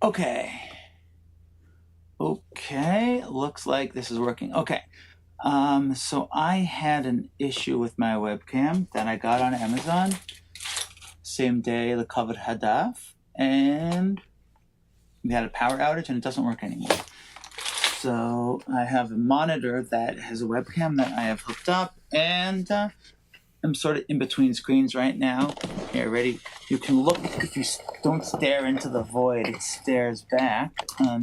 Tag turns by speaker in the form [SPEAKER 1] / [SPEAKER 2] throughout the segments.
[SPEAKER 1] Okay. Looks like this is working. Okay. So I had an issue with my webcam that I got on Amazon. Same day the covered FaceDaf, and we had a power outage and it doesn't work anymore. So I have a monitor that has a webcam that I have hooked up, and I'm sort of in between screens right now. Here, ready? You can look, if you don't stare into the void, it stares back.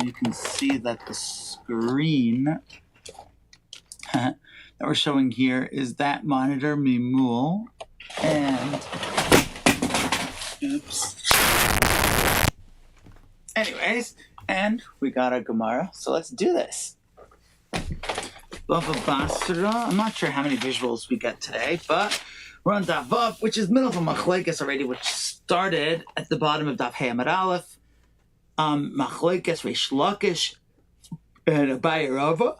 [SPEAKER 1] You can see that the screen that we're showing here is that monitor Mimul, and oops. Anyways, and we got a Gemara, so let's do this. Bava Basra. I'm not sure how many visuals we get today, but we're on Daf Vav, which is middle of a Machlekes already, which started at the bottom of Daf Hey Amud Aleph. Machlekes Reish Lakish and Abaye Rava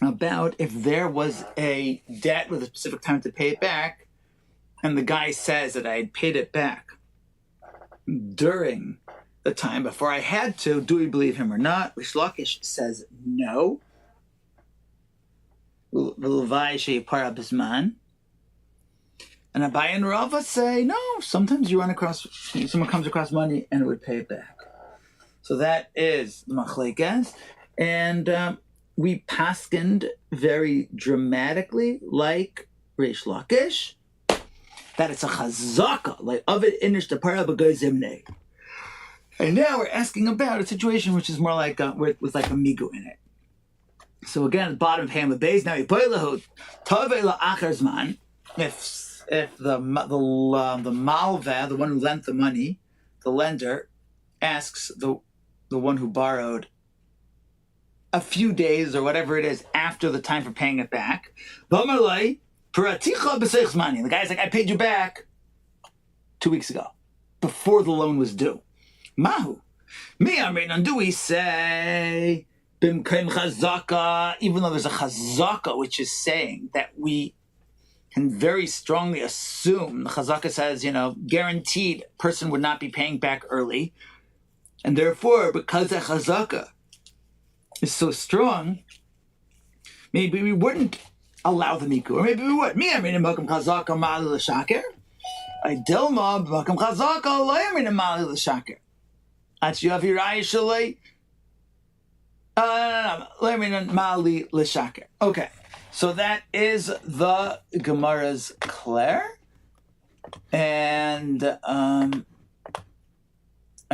[SPEAKER 1] about if there was a debt with a specific time to pay it back, and the guy says that I had paid it back during the time before I had to, do we believe him or not? Reish Lakish says no. And Abaye and Rava say no. Sometimes you run across, someone comes across money and it would pay it back. So that is the machlekes, and we paskened very dramatically, like Reish Lakish, that it's a chazaka, like Ovid inish the para b'goy. And now we're asking about a situation which is more like with like a migu in it. So again, at the bottom of Hamad Beis, now if the malva, the one who lent the money, the lender, asks the one who borrowed a few days or whatever it is after the time for paying it back, the guy's like, I paid you back 2 weeks ago, before the loan was due. Mahu. Do we say bimkaim chazaka, even though there's a chazaka which is saying that we can very strongly assume, the chazaka says, guaranteed person would not be paying back early, and therefore, because the chazaka is so strong, maybe we wouldn't allow the miku, or maybe we would. B'makam chazaka ma'ali l'shaker. I dilma b'makam chazaka lo yamin ma'ali l'shaker. Okay, so that is the Gemara's Claire, and I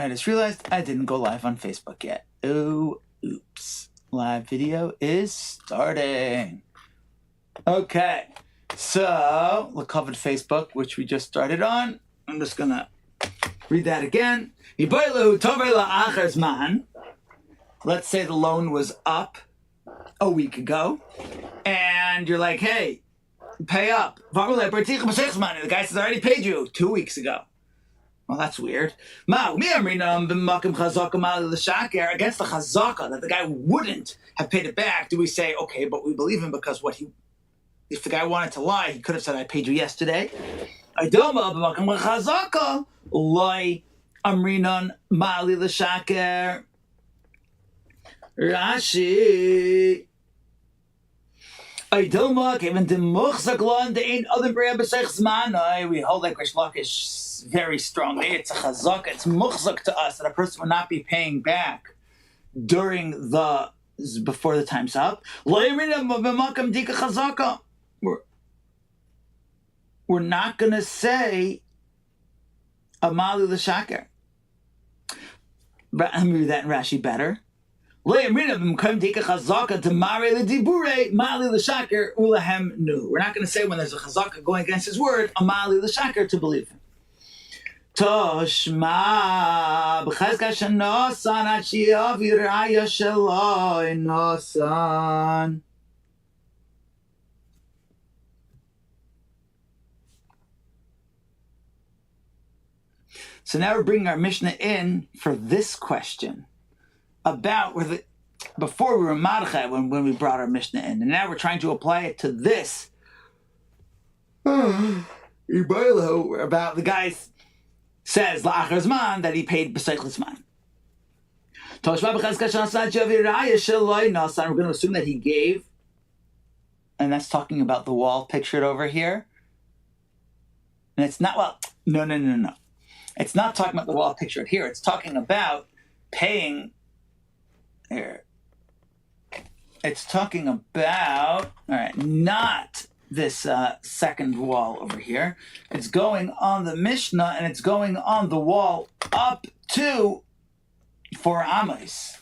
[SPEAKER 1] just realized I didn't go live on Facebook yet. Oh, oops. Live video is starting. Okay, so the covered Facebook, which we just started on, I'm just gonna read that again. Let's say the loan was up a week ago, and you're like, hey, pay up. The guy says, I already paid you 2 weeks ago. Well, that's weird. Against the chazaka, that the guy wouldn't have paid it back, do we say, okay, but we believe him because if the guy wanted to lie, he could have said, I paid you yesterday. I don't chazaka. Loi amrinon ma'ali l'shaker. Rashi. I don't even the muchzak the ain't other bread b'seichs manai. We hold like Reish Lakish very strongly. It's a chazaka. It's muchzak to us that a person will not be paying back before the time's up. We're not going to say Amali l'shaker. Let me read that in Rashi better. We're not going to say when there's a chazaka going against his word, Amali l'shaker, to believe him. Toshma b'chazka shenosan ad shi'av yiraya shelo inosan. So now we're bringing our Mishnah in for this question about before we were Marcha when we brought our Mishnah in, and now we're trying to apply it to this. About the guy says la'achar zman that he paid b'seichel zman. We're going to assume that he gave, and that's talking about the wall pictured over here. And it's not, well, no. It's not talking about the wall pictured here. It's talking about paying, here. It's talking about, all right, not this second wall over here. It's going on the Mishnah, and it's going on the wall up to 4 amas.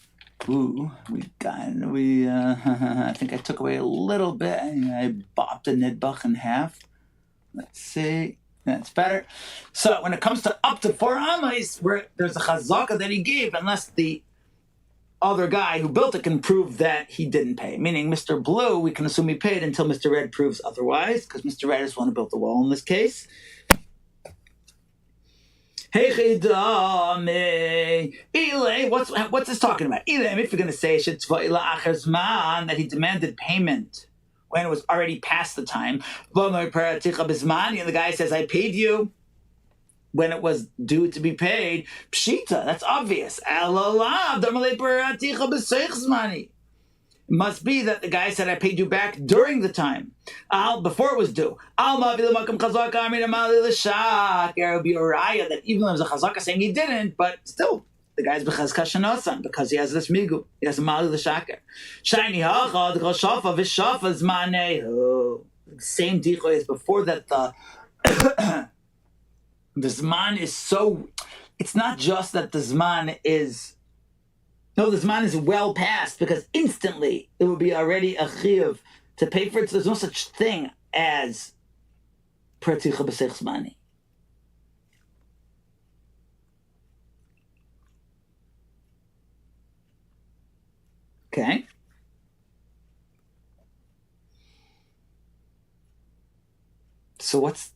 [SPEAKER 1] Ooh, I think I took away a little bit. I bopped a nidbach in half. Let's see. That's better. So when it comes to up to 4 amas, where there's a chazaka that he gave, unless the other guy who built it can prove that he didn't pay. Meaning Mr. Blue, we can assume he paid until Mr. Red proves otherwise, because Mr. Red is the one who built the wall in this case. What's this talking about? If you're going to say that he demanded payment when it was already past the time, and the guy says, I paid you when it was due to be paid, pshita, that's obvious. It must be that the guy said, I paid you back during the time, before it was due. It would be a raya that even though there's a chazaka saying he didn't, but still, the guy's b'chazka shenosan, because he has this migu. He has a mali l'shaker. Shiny hachad, shafa v'shafa zmanehu. Same dichoy as before, that the Zman is so, it's not just that the Zman is, no, the Zman is well past, because instantly it would be already a chiyuv to pay for it. So there's no such thing as praticha b'seich zmani. Okay. So what's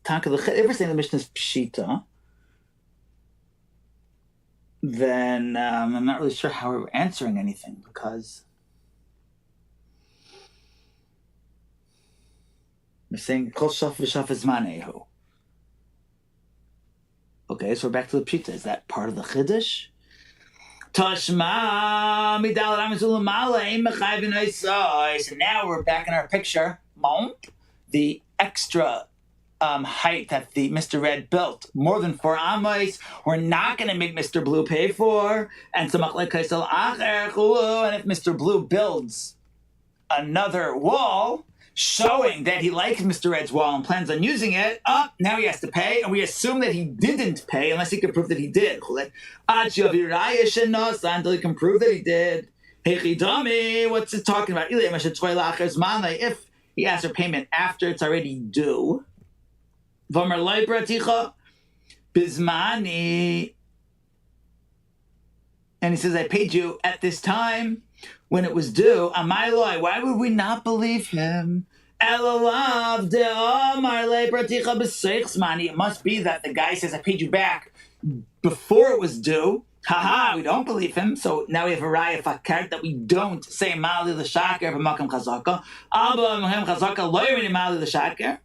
[SPEAKER 1] Taka the everything in the Mishnah is pshita, then I'm not really sure how we're answering anything, because we're saying kol shaf v'shaf zmanehu. Okay, so we're back to the pshita. Is that part of the chiddush? Tashma midal ramazul so now we're back in our picture. The extra height that the Mr. Red built, more than 4 amas, we're not going to make Mr. Blue pay for. And if Mr. Blue builds another wall, showing that he likes Mr. Red's wall and plans on using it, now he has to pay, and we assume that he didn't pay unless he can prove that he did. Until he can prove that he did. What's it talking about? If he asks for payment after it's already due, and he says, I paid you at this time when it was due. Why would we not believe him? It must be that the guy says, I paid you back before it was due. We don't believe him. So now we have a raya fakert that we don't say mali l'shaker b'makam chazaka. Abba b'makam chazaka lo yirini mali l'shaker.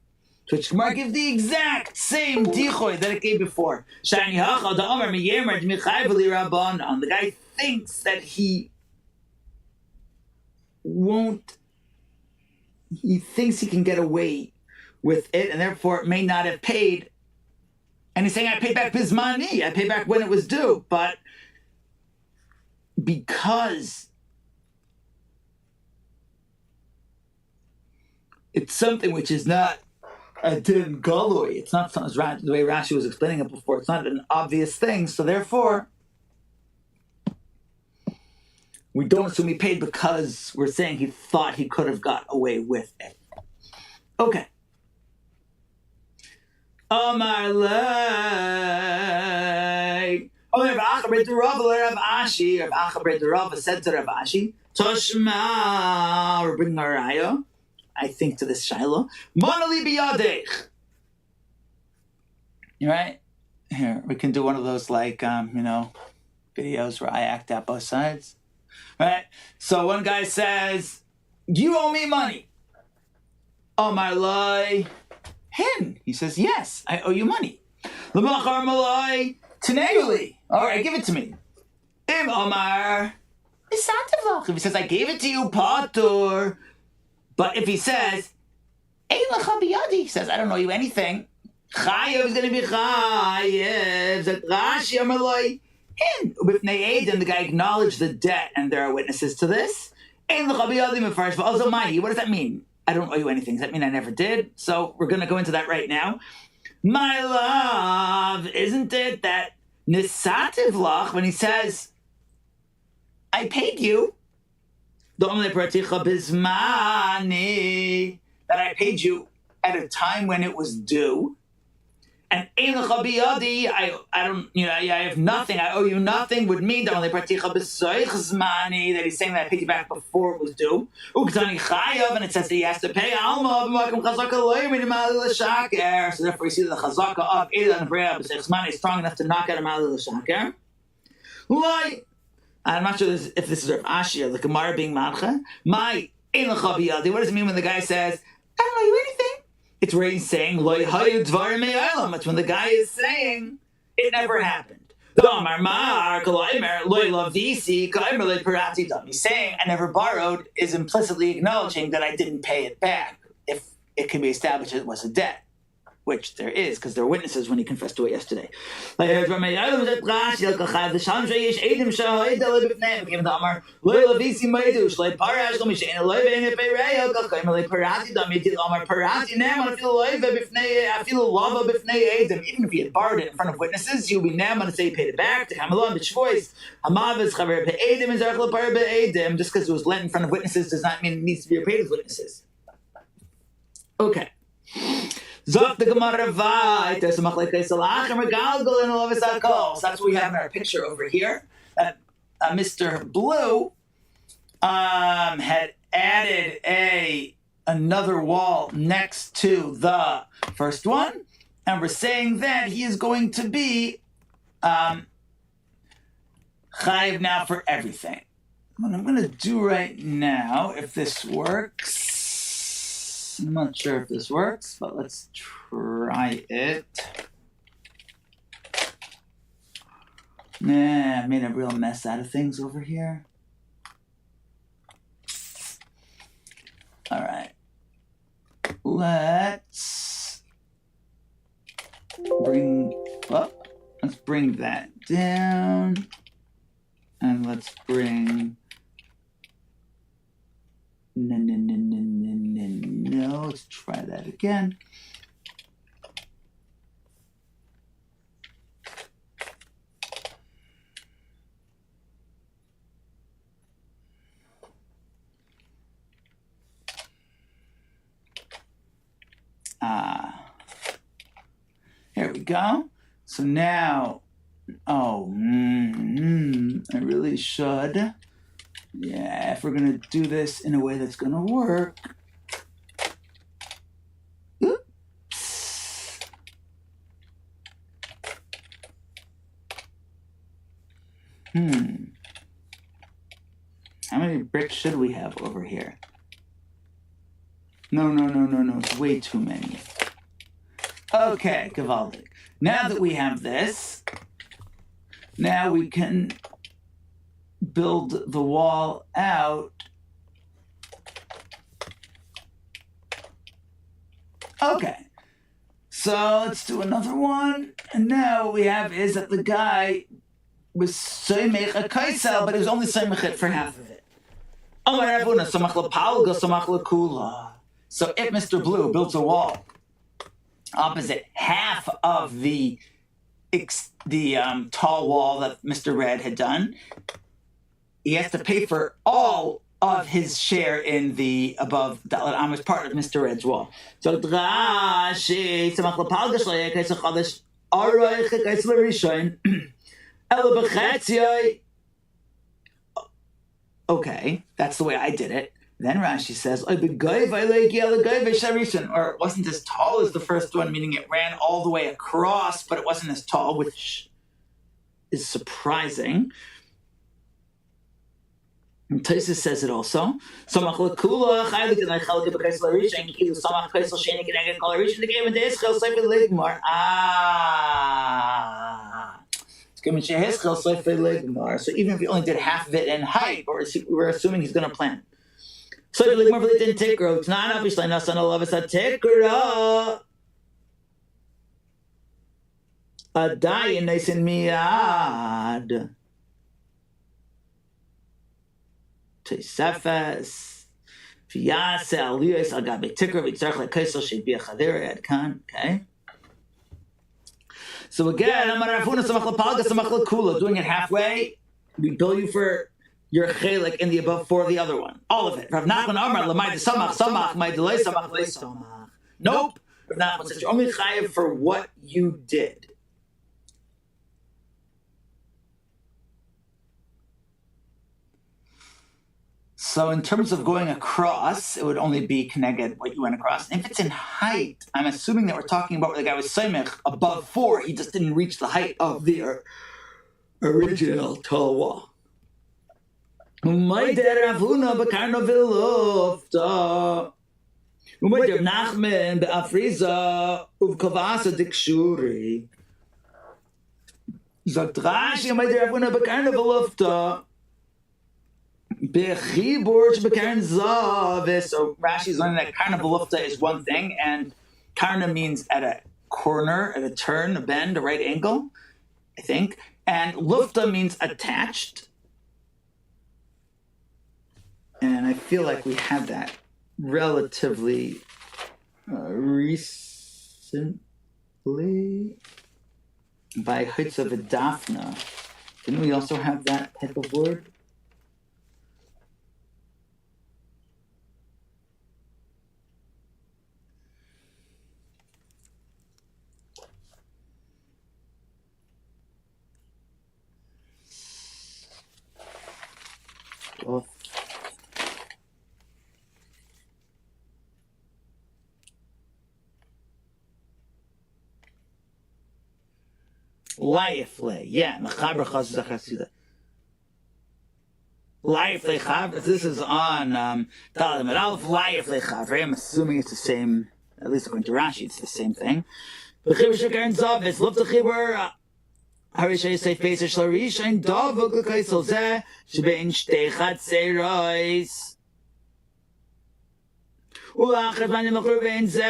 [SPEAKER 1] Which Gemara gives the exact same dichoy that it gave before. Shani hacha da'amar miyemer d'michai v'li rabbanon. The guy thinks that he won't. He thinks he can get away with it, and therefore may not have paid. And he's saying, I paid back bizmani. I paid back when it was due. But because it's something which is not a din galui, it's not the way Rashi was explaining it before, it's not an obvious thing, so therefore we don't assume he paid, because we're saying he thought he could have got away with it. Okay. Amar lei. Rav Acha b'rei Rav Ashi. Rav Acha b'rei Rav said to Rav Ashi, Toshma, we're bringing our raya, I think, to this Shiloh. Monali biyadech. Right? Here, we can do one of those, like, videos where I act out both sides. Right? So one guy says, you owe me money. Amar lei. Hin. He says, yes, I owe you money. L'machar malai teneguli. All right, give it to me. Im Omar. If he says, I gave it to you, patur. But if he says, Ein lecha biyadi, he says, I don't owe you anything. Chayev is going to be chayev. Zet Rashi Amar Loi. In B'fnei Eidim, the guy acknowledged the debt, and there are witnesses to this. Ein lecha biyadi mefarish v'alzo mahi. What does that mean? I don't owe you anything. Does that mean I never did? So we're going to go into that right now. My love, isn't it that nisativ lach, when he says, I paid you, that I paid you at a time when it was due, and I have nothing, I owe you nothing, would mean that he's saying that I paid you back before it was due. And it says that he has to pay. So therefore, you see that the chazaka of Eidan B'Seichzmani is strong enough to knock out a Malil Shaker. I'm not sure if this is Rav Ashi or the Gemara being Madcha. My Ein lecha biyadi. What does it mean when the guy says, I don't owe you anything? It's where he's saying, Loi hayu dvarim me'olam. It's when the guy is saying, it never happened. He's saying, I never borrowed, is implicitly acknowledging that I didn't pay it back, if it can be established it was a debt. Which there is, because there are witnesses when he confessed to it yesterday. Even if he had borrowed it in front of witnesses, he would be nam to say he paid it back. Just because it was lent in front of witnesses does not mean it needs to be repaid as witnesses. Okay. Zok the Gemara Vayt. There's a machlekes alachim regalgal and all of his akol. So that's what we have in our picture over here. Mr. Blue had added another wall next to the first one, and we're saying that he is going to be chayiv now for everything. What I'm going to do right now, if this works. I'm not sure if this works, but let's try it. Nah, I made a real mess out of things over here. All right. Let's bring that down. And let's bring... No, let's try that again. Here we go. So now, I really should. Yeah, if we're going to do this in a way that's going to work. Oops. How many bricks should we have over here? No. It's way too many. Okay, Gavaldik. Now that we have this, now we can build the wall out. Okay, so let's do another one. And now what we have is that the guy was soymech a kaisel, but he was only soymech it for half of it. So if Mr. Blue builds a wall opposite half of the tall wall that Mr. Red had done, he has to pay for all of his share in the above Dalet Am as part of Mr. Red's wall. So okay, that's the way I did it. Then Rashi says, or it wasn't as tall as the first one, meaning it ran all the way across, but it wasn't as tall, which is surprising. Tosis says it also. Samach lekula chaylik and chaylik b'kais l'rish and kilu samach kais l'sheni keneged kol l'rish and the game of this chel sefer ligmar. It's given shehes chel sefer ligmar. So even if he only did half of it in height, or we're assuming he's going to plant. Sefer ligmar v'litin tikro. It's not enough. Yishlai nasan alavis a tikro. Adayin neisin miyad. Tesefes, Fiase, Aliyas, Agabe Tikra, Vitzarch, Kaisel, should be a Chadir at Khan. Okay. So again, Amarafuna Samachla Palga, Samachla Kula, doing it halfway. We bill you for your chelik in the above for the other one. All of it. Rav Nachman Amar, Lamai Samach, my delay Samach, Samach. Nope. Rav Nachman says you're only chayiv for what you did. So in terms of going across, it would only be connected what you went across. And if it's in height, I'm assuming that we're talking about where the guy was Seimech above 4. He just didn't reach the height of the original tall wall. So Rashi's learning that karna v'lufta is one thing, and karna means at a corner, at a turn, a bend, a right angle, I think. And lufta means attached. And I feel like we had that relatively recently by Hitza V'Dafna. Didn't we also have that type of word? Well, Laifle, yeah, Mechaber Chazuz Achasida. Laifle Chaver, this is on Talim at Aleph, Laifle Chaver. I'm assuming it's the same, at least according to Rashi, it's the same thing. B'chibur Shekar Zav, it's Luft Chibur. Harishay say face Shlarish and Dovuk Kaisel Zeh, Shebein Shtechat Seirois. Ulachar Banim Akurbein Zeh,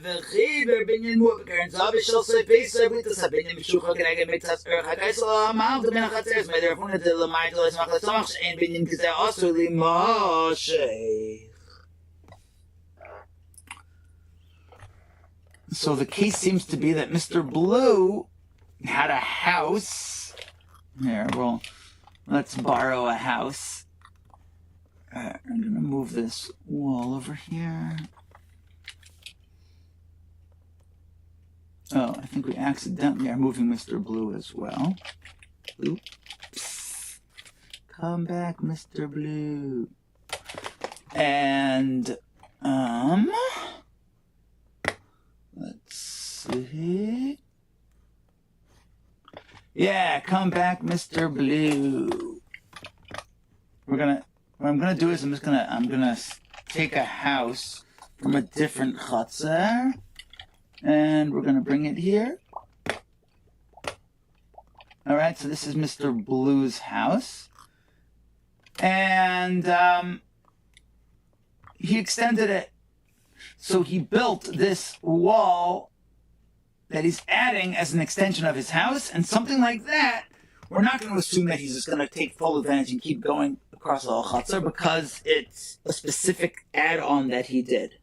[SPEAKER 1] V'chiber Binyan Mubakar, Zav Shal say face, Sabitas Habinim Shucha Kanega Mitzas Ercha Kaisel, Amav, the Menachaters, Meder Funa de la Michael, Smachla Samach, and Binyan Kizeh also Limoshe. So the case seems to be that Mr. Blue had a house. Here, well, let's borrow a house. I'm going to move this wall over here. Oh, I think we accidentally are moving Mr. Blue as well. Oops. Come back, Mr. Blue. And, let's see. Yeah, come back, Mr. Blue. What I'm gonna do is I'm gonna take a house from a different chutzner, and we're gonna bring it here. All right, so this is Mr. Blue's house, and he extended it. So he built this wall that he's adding as an extension of his house, and something like that, we're not going to assume that he's just going to take full advantage and keep going across the whole chutzner because it's a specific add-on that he did.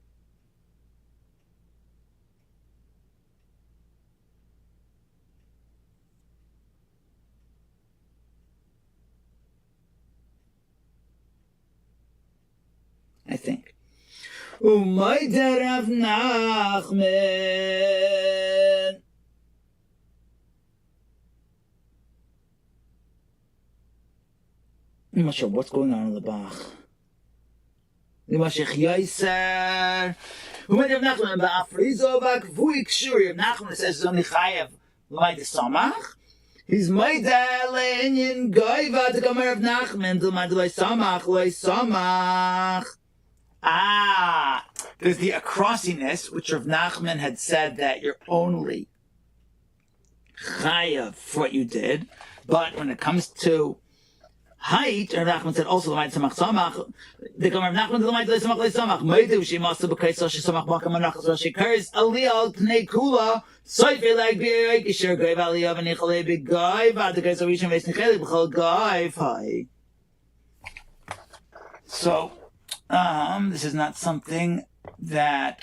[SPEAKER 1] I think. Umayda Rav Nachman. I'm not sure what's going on in the Bach. Limashich Yaiser. Umayda Rav Nachman ba'afrizo ba'kvui kshuri. Rav Nachman says it's only chayev l'mayda samach. He's Maidalinyan Goiva to Gomer of Nachman to Mandalay Samach, Loy Samach. There's the acrossiness, which Rav Nachman had said that you're only chayav for what you did, but when it comes to height, Rav Nachman said also the Maid Samach Samach. The Gomer of Nachman to the Maid Samach Loy Samach. Maidu she must have bekaisel she Samach Makam Anachas Rashi Kurs Aliyah Pnei Kula. Soife like beer, Kisher Grave Aliyah and Nichole Big Guy, but the guys are reaching Mason Kelly Bechol Guy. Hi. So, this is not something that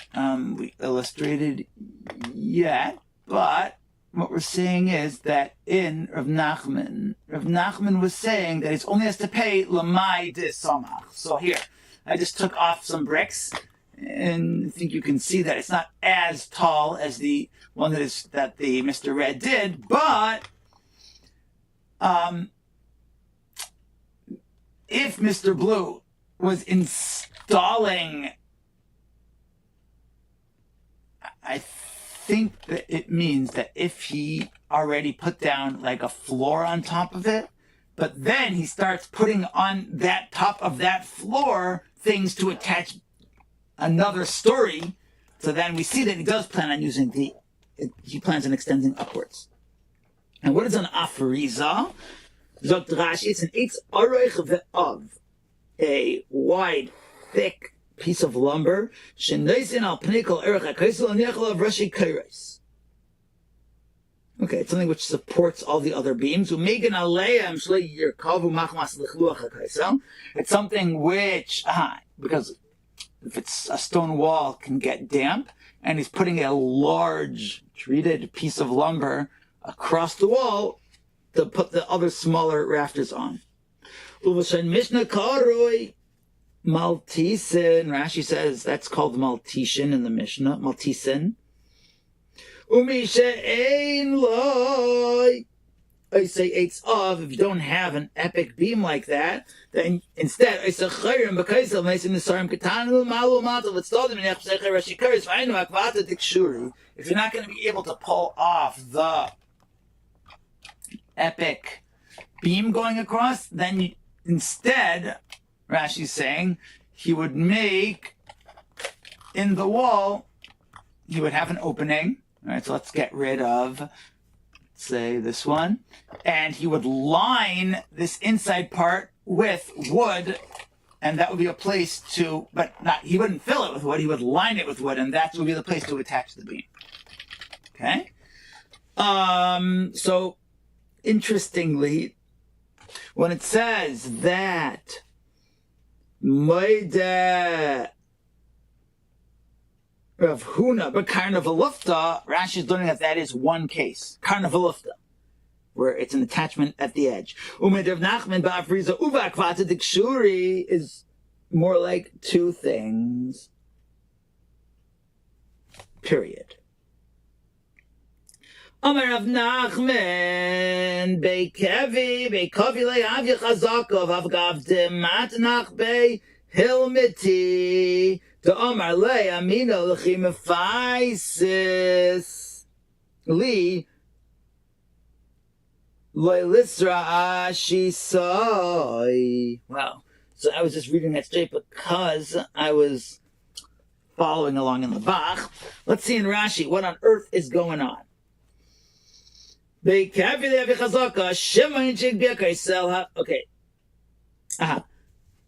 [SPEAKER 1] we illustrated yet, but what we're saying is that in Rav Nachman was saying that it only has to pay Lamai de Samach. So here, I just took off some bricks, and I think you can see that it's not as tall as the one that the Mr. Red did, but if Mr. Blue was installing, I think that it means that if he already put down like a floor on top of it, but then he starts putting on that top of that floor things to attach another story, so then we see that he does plan on using he plans on extending upwards. And what is an afariza? Zogt Rashi, it's an eitz aroich ve'av, a wide, thick piece of lumber. Sheneisin al pnikol erech hakaisel aniachol of rashi kairos. Okay, it's something which supports all the other beams. Umegan aleim shlei yirkavu machmas lechluach hakaisel. It's something which, because if it's a stone wall, can get damp, and he's putting a large treated piece of lumber across the wall to put the other smaller rafters on. Uvashan Mishnah Karoi Maltisen. Rashi says that's called Maltesian in the Mishnah. Maltesen. Umisha ein loy. I say eitz of, if you don't have an epic beam like that, then instead I say chayrim because of meisim nesarim ketanu malu matal. Let's start them in Rashi Kurs. Vaynu akvata dikshuri. If you're not going to be able to pull off the epic beam going across, then instead, Rashi's saying, he would make in the wall, he would have an opening. All right, so let's get rid of, say, this one. And he would line this inside part with wood, and that would be a place to, he wouldn't fill it with wood, he would line it with wood, and that would be the place to attach the beam. Okay? So, interestingly, when it says that Moide Rav Huna, but Karnavalufta, Rashi is learning that is one case. Karnavalufta, where it's an attachment at the edge. Umed Rav Nachman Ba'afriza Uva Kvata Dikshuri is more like two things. Period. Amar Rav Nachman Beikevi Le'avi Chazakov Avgav Dematnach Be Hilmiti to Amar Le Amino L'chim Faisis Li Loilisra Ashisai. Wow. So I was just reading that straight because I was following along in the Bach. Let's see in Rashi what on earth is going on. Okay.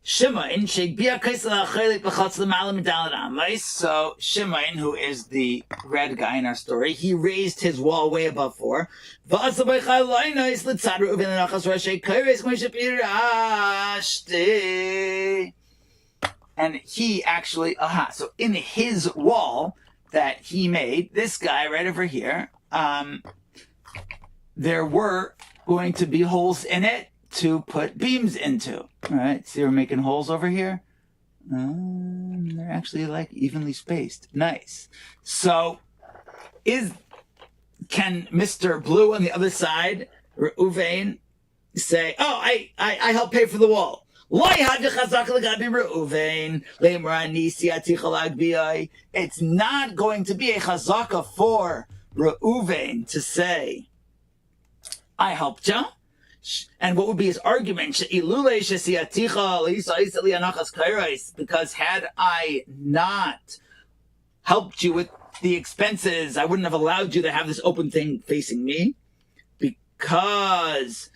[SPEAKER 1] Shimain, so Shimain, who is the red guy in our story, he raised his wall way above 4. And he actually, so in his wall that he made, this guy right over here, there were going to be holes in it to put beams into. All right, see, we're making holes over here. They're actually like evenly spaced. Nice. So, can Mr. Blue on the other side, Reuven, say, "Oh, I helped pay for the wall"? It's not going to be a chazaka for Reuven to say, I helped you. And what would be his argument? Because had I not helped you with the expenses, I wouldn't have allowed you to have this open thing facing me. Because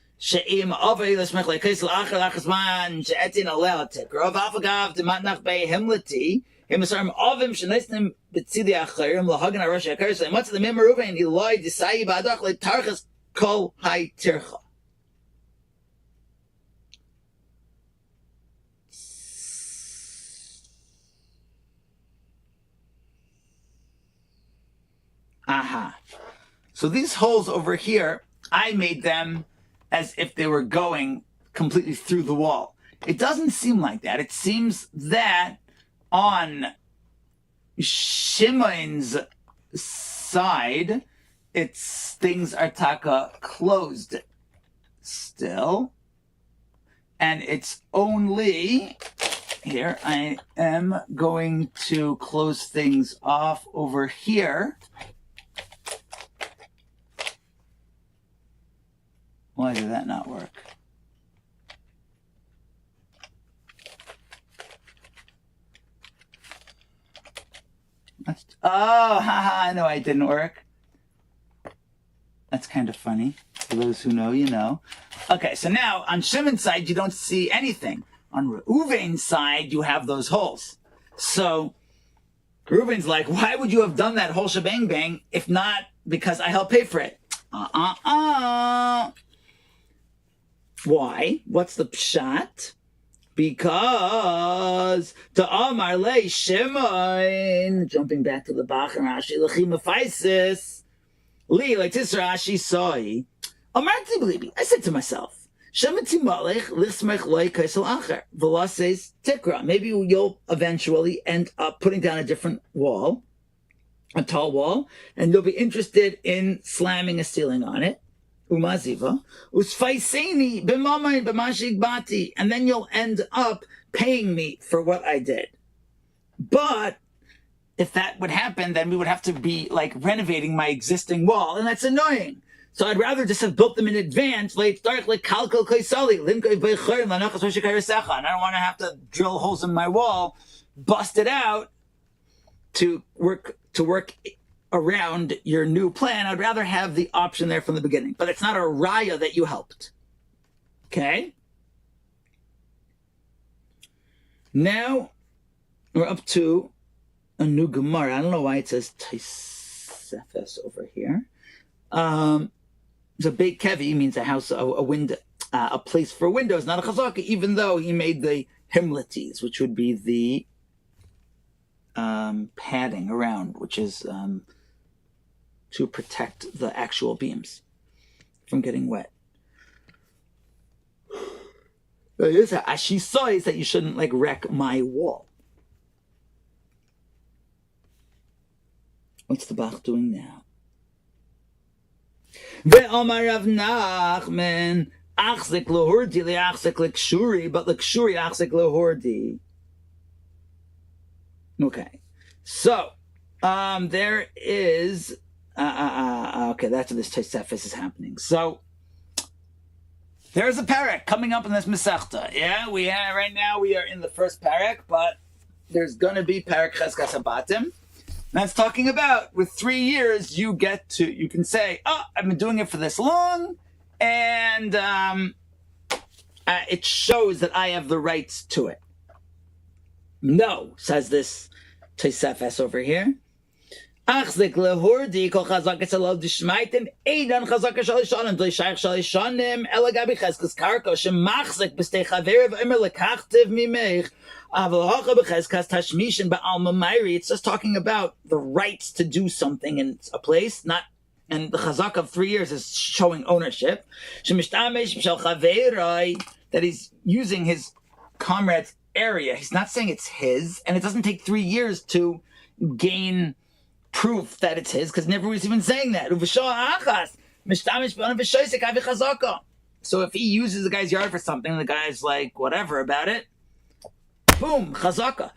[SPEAKER 1] so these holes over here, I made them as if they were going completely through the wall. It doesn't seem like that. It seems that on Shimon's side, things are taka closed still. And it's only, here, I am going to close things off over here. Why did that not work? I know it didn't work. That's kind of funny. For those who know, you know. Okay, so now on Shimon's side, you don't see anything. On Reuven's side, you have those holes. So Reuven's like, why would you have done that whole shebang bang if not because I helped pay for it? Why? What's the pshat? Because to Amar Le Shimon, jumping back to the Bach and Rashi, Lechimaphysis, Li, like this Rashi Soi, Amarti Blibi, I said to myself, Shemati Malech, Lichsmech Loi Kaisel Acher, V'la says Tikra. Maybe you'll eventually end up putting down a different wall, a tall wall, and you'll be interested in slamming a ceiling on it. Umaziva, usfaiseni b'mamayin b'mashik bati, and then you'll end up paying me for what I did. But if that would happen, then we would have to be like renovating my existing wall, and that's annoying. So I'd rather just have built them in advance. And I don't want to have to drill holes in my wall, bust it out to work around your new plan. I'd rather have the option there from the beginning. But it's not a raya that you helped. Okay? Now, we're up to a new Gemara. I don't know why it says Taisefes over here. So Beit Kevi means a house, a window, a place for windows, not a chazaka, even though he made the himlites, which would be the padding around, which is to protect the actual beams from getting wet. She says that you shouldn't like wreck my wall. What's the Bach doing now? Ve'omar Rav Nachman achzik lohordi le'achzik lekshuri, but lekshuri achzik lohordi. Okay, so there is okay. That's what this Tosefes is happening. So there's a parak coming up in this Masechta. Yeah, right now we are in the first parak, but there's gonna be parak Cheskas Habatim. That's talking about with 3 years you can say, oh, I've been doing it for this long, and it shows that I have the rights to it. No, says this Tosefes over here. Achzik lehordi kol chazakas alav dishmaitim eidan chazakas shalishanim d'lishayich shalishanim elagabi cheskes karko shemachzik b'stei chaverev emer lekachtiv mimech aval hacha b'cheskas tashmishin ba'alma mayri. It's just talking about the rights to do something in a place, not. And the chazak of 3 years is showing ownership. Shemishtamesh shel chaverai, that he's using his comrade's area. He's not saying it's his, and it doesn't take 3 years to gain proof that it's his, because never was even saying that. So if he uses the guy's yard for something, and the guy's like whatever about it, boom, chazaka.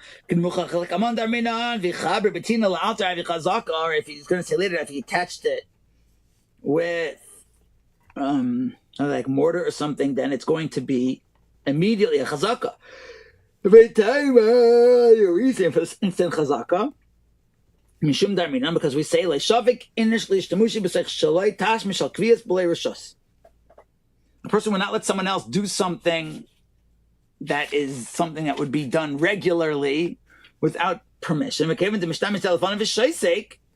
[SPEAKER 1] Or if he's going to say later, if he attached it with, if he attached it with, with a like mortar or something, then it's going to be immediately a chazaka. The reason for instant chazaka, mishum darminan, because we say leishavik inishli shtamushi b'sech shaloi tash mishal kviyas b'lei rishos. A person will not let someone else do something that is something that would be done regularly without permission.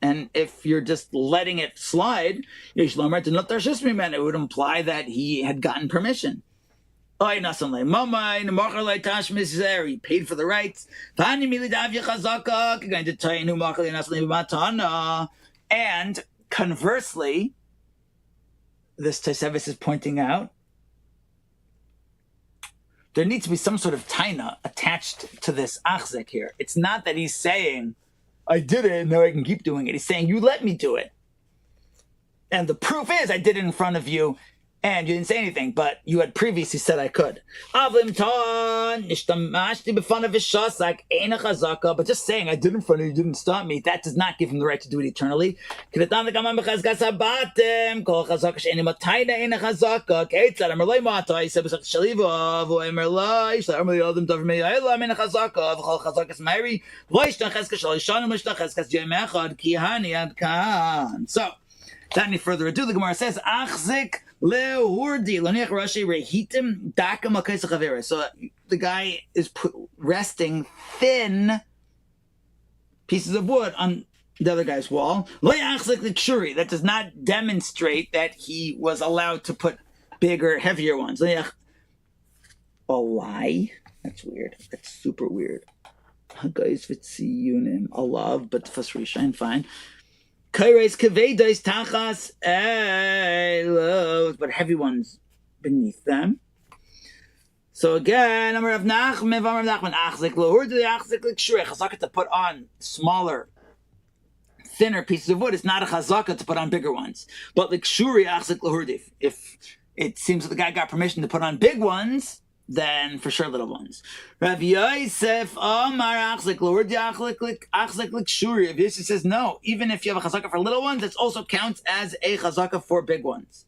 [SPEAKER 1] And if you're just letting it slide, it would imply that he had gotten permission. He paid for the rights. And conversely, this Tosefos is pointing out, there needs to be some sort of taina attached to this achzik here. It's not that he's saying, I did it and now I can keep doing it. He's saying, you let me do it. And the proof is I did it in front of you and you didn't say anything, but you had previously said I could. But just saying I did in front of you, you didn't stop me, that does not give him the right to do it eternally. So, without any further ado, the Gemara says, Achzik lehurdi loniach rashi rehitim dakam al. So the guy is resting thin pieces of wood on the other guy's wall. Lo achzik l'kshuri. That does not demonstrate that he was allowed to put bigger, heavier ones. A lie? That's weird. That's super weird. Hagais v'tziyunim alav, but fasrishain, fine. But heavy ones beneath them. So again, chazaka to put on smaller, thinner pieces of wood. It's not a chazaka to put on bigger ones. But if it seems that the guy got permission to put on big ones, then for sure little ones. Rav Yosef says no. Even if you have a chazaka for little ones, it also counts as a chazaka for big ones.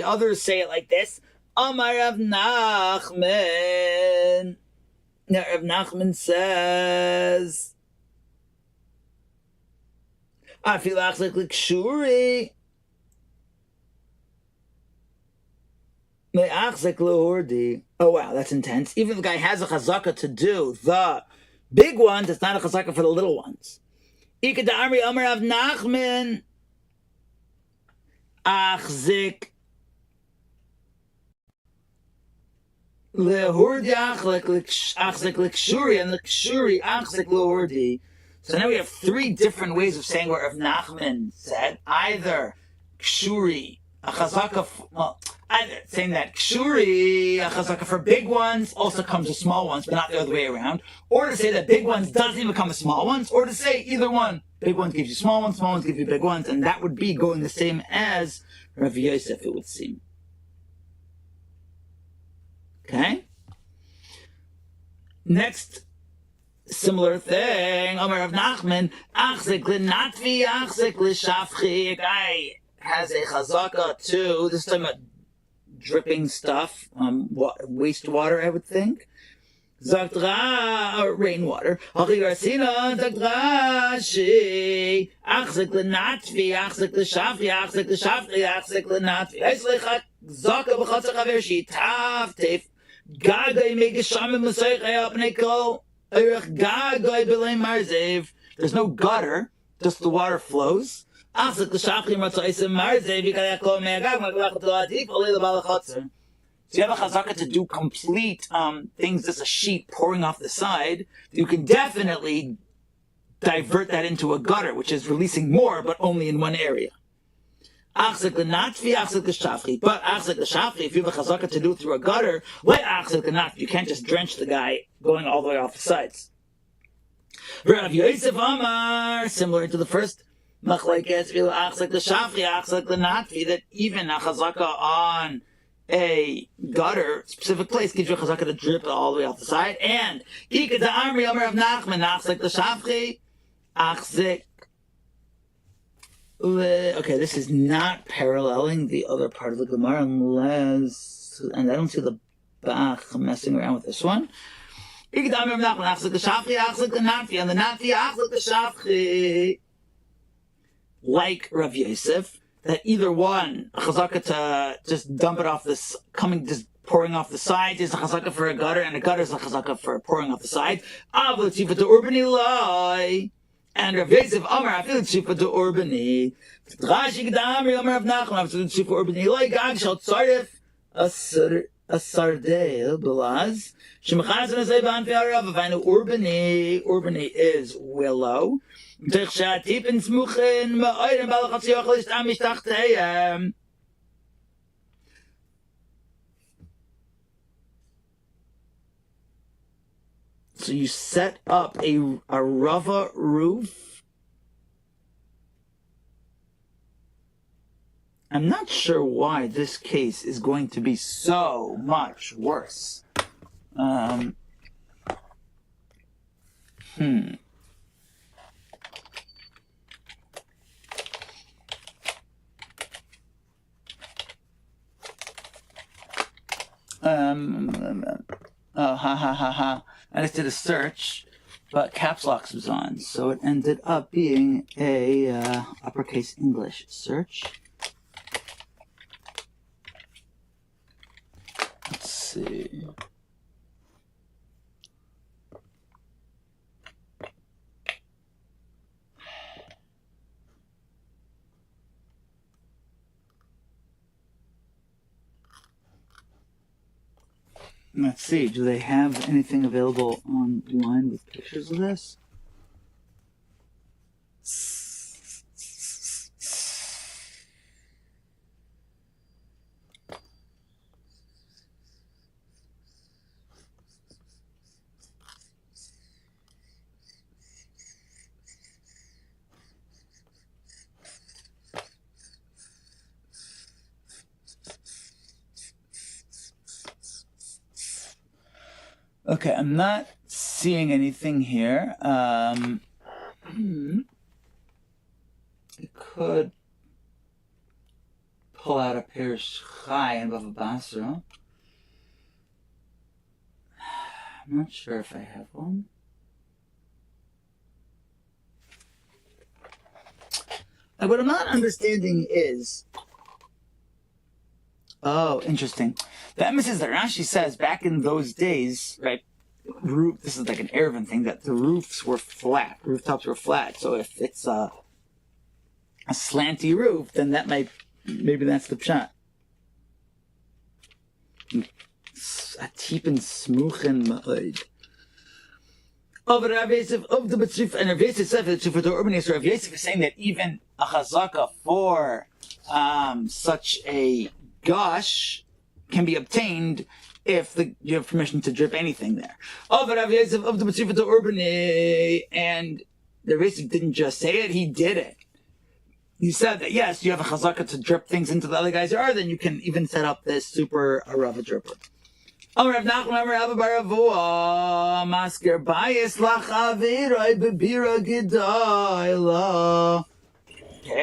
[SPEAKER 1] Others say it like this. Amar Rav Nachman. Now Rav Nachman says, I feel achzik l'kshuri. Oh wow, that's intense. Even if the guy has a chazaka to do the big ones, it's not a chazaka for the little ones. Ikadamri Amar Rav Nachman achzik lehurdi achzik l'kshuri and l'kshuri achzik lehurdi. So now we have three different ways of saying what Rav Nachman said. Either kshuri, a chazaka, either saying that kshuri, a chazaka for big ones, also comes with small ones, but not the other way around. Or to say that big ones doesn't even come with small ones, or to say either one. Big ones gives you small ones give you big ones, and that would be going the same as Rav Yosef, it would seem. Okay? Next, similar thing, Amar Rav Nachman, achzik l'natvi, achzik l'shafchi. A guy has a chazaka too. This time about dripping stuff, wastewater, I would think. Zaktra, or rainwater. Hachi Garsina, Zaktrashi, achzik l'natvi, achzik l'shafchi, achzik l'shafchi, achzik l'natvi. Eislecha, Zaka b'chatzach haver shi, taf, tef, gagai megishamim l'soichai apneko, erech gagai b'lei marzev. There's no gutter, just the water flows. So you have a chazaka to do complete things, just a sheet pouring off the side. You can definitely divert that into a gutter, which is releasing more, but only in one area. But if you have a chazaka to do through a gutter, you can't just drench the guy going all the way off the sides. Rav Yosef Amar, similar to the first machlekes, that even a chazaka on a gutter, specific place, gives you a chazaka to drip all the way off the side. And Okay, this is not paralleling the other part of the Gemara unless, and I don't see the Bach messing around with this one. And the Nafi, like Rav Yosef, that either one, a chazaka to just dump it off this, just pouring off the side is a chazaka for a gutter, and a gutter is a chazaka for pouring off the side. And Rav Yosef Amar, I feel it's Shifa to Urbani. Rashi Gdamri Amar of Nachman, I feel it's Shifa Urbani. Like Gag shall Tzarif a Sardel Belaz. Shemachas and Azay Ban Fiarav, Vanu Urbani. Urbani is willow. Tech Shatip and Smuchin, Ma'ayim Balachatziachal Istamish Tachtayam. So you set up a rava roof. I'm not sure why this case is going to be so much worse. I just did a search, but caps locks was on, so it ended up being a uppercase English search. Let's see. Let's see, do they have anything available online with pictures of this? Okay, I'm not seeing anything here. It could pull out a Pirish Chai and Bava Basra. I'm not sure if I have one. What I'm not understanding is... Oh, interesting. The emphasis that Rashi says back in those days, right? This is like an Erevin thing, that the roofs were flat, rooftops were flat. So if it's a slanty roof, then that maybe that's the pshat. Atipin smuchen ma'od. Of Rav Yosef of the Betzrif, and Rav Yosef said that for the urban so Rav Yosef is saying that even a chazaka for such a gush can be obtained if you have permission to drip anything there. Of Rav Yosef of the Betzrif to urban, and the Rav Yosef didn't just say it; he did it. He said that yes, you have a chazaka to drip things into the other guy's yard, then you can even set up this super arava dripper. Okay,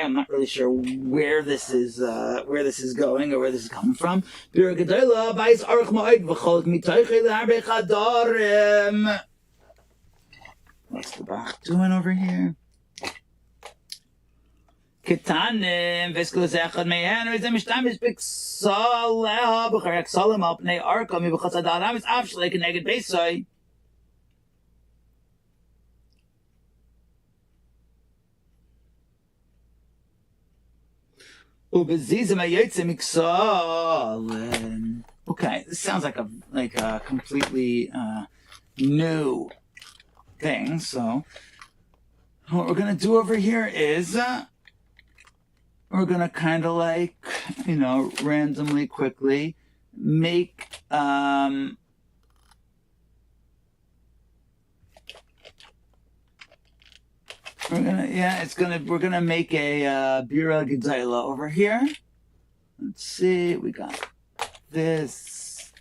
[SPEAKER 1] I'm not really sure where this is going or where this is coming from. What's the Bach doing over here? Ketanim v'eskuz echad mehen v'zeh mishtamish b'ksal leha b'char yaksalim al pnei arka mib'chas adadam it's avshlei k'neged beisai. U'b'zizim ha'yotzim iksalim. Okay, this sounds like a completely new thing. So what we're gonna do over here is. We're going to kind of randomly, quickly make, we're going to make a Bira Gedaila over here. Let's see, we got this.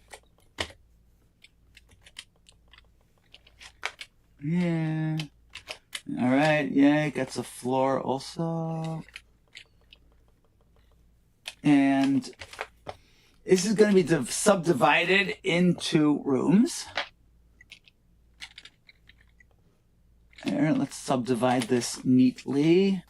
[SPEAKER 1] Yeah. All right, yeah, it gets a floor also. And this is going to be subdivided into rooms. Here, let's subdivide this neatly.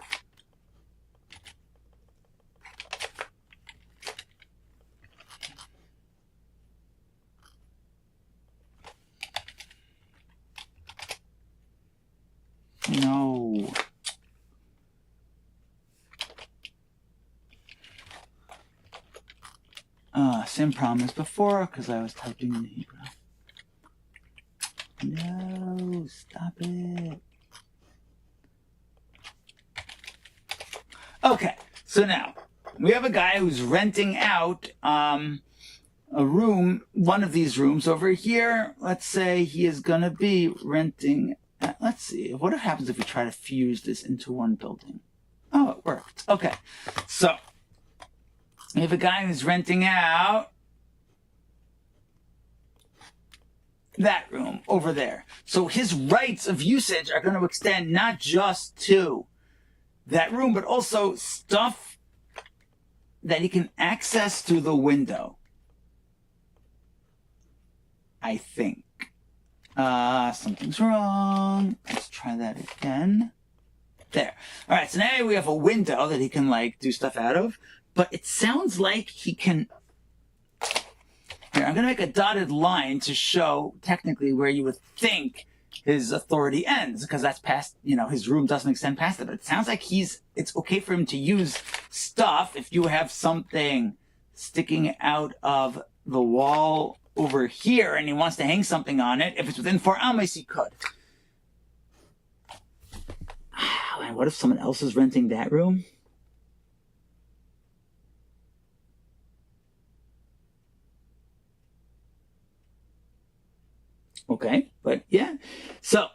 [SPEAKER 1] No. Same problem as before, because I was typing in Hebrew. No, stop it. Okay, so now, we have a guy who's renting out a room, one of these rooms over here. Let's say he is going to be renting, let's see, what happens if we try to fuse this into one building? Oh, it worked. Okay, so we have a guy who's renting out that room over there. So his rights of usage are going to extend not just to that room, but also stuff that he can access through the window. I think. Something's wrong. Let's try that again. There. All right, so now we have a window that he can, like, do stuff out of. But it sounds like he can... Here, I'm going to make a dotted line to show technically where you would think his authority ends, because that's past, his room doesn't extend past it. But it sounds like it's okay for him to use stuff if you have something sticking out of the wall over here and he wants to hang something on it. If it's within 4 ames, he could. And what if someone else is renting that room? Okay, but yeah. So,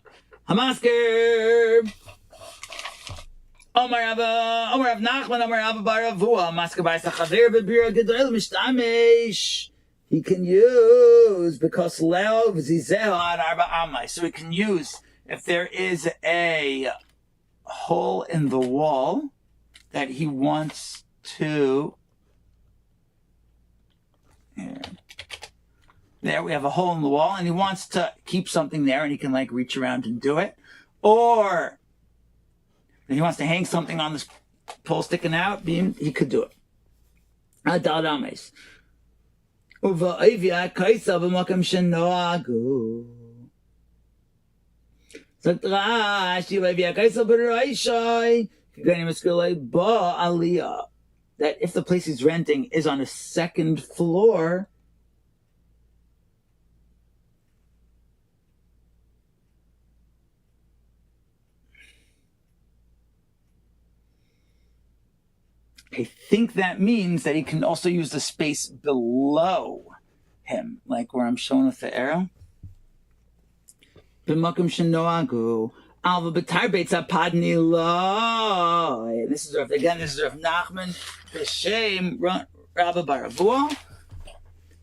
[SPEAKER 1] Hamasker. Omar Rav Nachman, Omar Rav Baravua, Masker Baisa Chaver, Bebira Gedol, Mishtamesh. He can use, because Leo Zizeho ad Arba Amai. So he can use, if there is a hole in the wall that he wants to, here. There, we have a hole in the wall, and he wants to keep something there, and he can, like, reach around and do it. Or if he wants to hang something on this pole sticking out, beam, he could do it. Adadames. Uva'ivya kaisa b'makam shenoagu. Satrash, uva'ivya kaisa b'reishai. Kigani maskulei ba aliyah. That if the place he's renting is on a second floor, I think that means that he can also use the space below him, like where I'm showing with the arrow. B'makom shenoagu, alva b'tarbetz apadni lo. This is Rav Nachman, b'shem Rabba Baravua.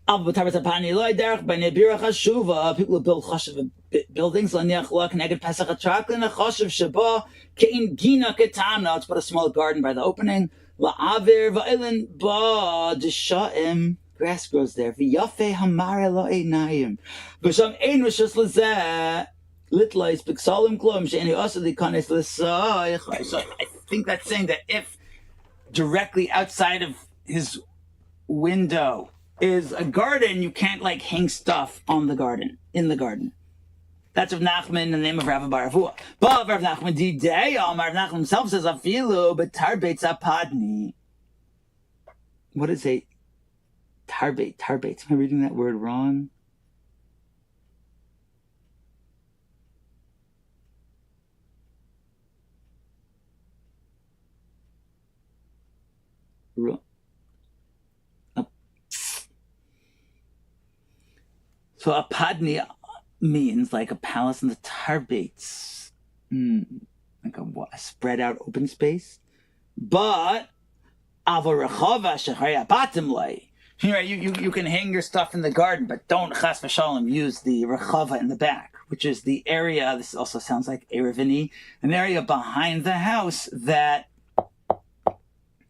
[SPEAKER 1] Alva b'tarbetz apadni lo, derech b'nei bira chashuva. People who build chashuv buildings, l'niach lo, connected Pesach HaTraklin, a chashuv sheba, ke'in gina ketana, to put a small garden by the opening. La'aver va'ilin ba d'sha'im. Grass grows there. V'yafeh hamare lo einayim. V'sham ein rishus l'zeh. Litlois b'ksalim klum she'eni asa l'kanes l'sayich. So I think that's saying that if directly outside of his window is a garden, you can't, like, hang stuff on the garden, in the garden. That's Rav Nachman in the name of Rabbi Baravua. But Rav Nachman Didei, Rav Nachman himself says, Afilu, but tarbeit zapadni. What is a tarbeit? Tarbeit. Am I reading that word wrong? So a padni means like a palace, and the tarbates, like a spread out open space. But you can hang your stuff in the garden, but don't chas v'shalom use the rechava in the back, which is the area. This also sounds like Erevini, an area behind the house that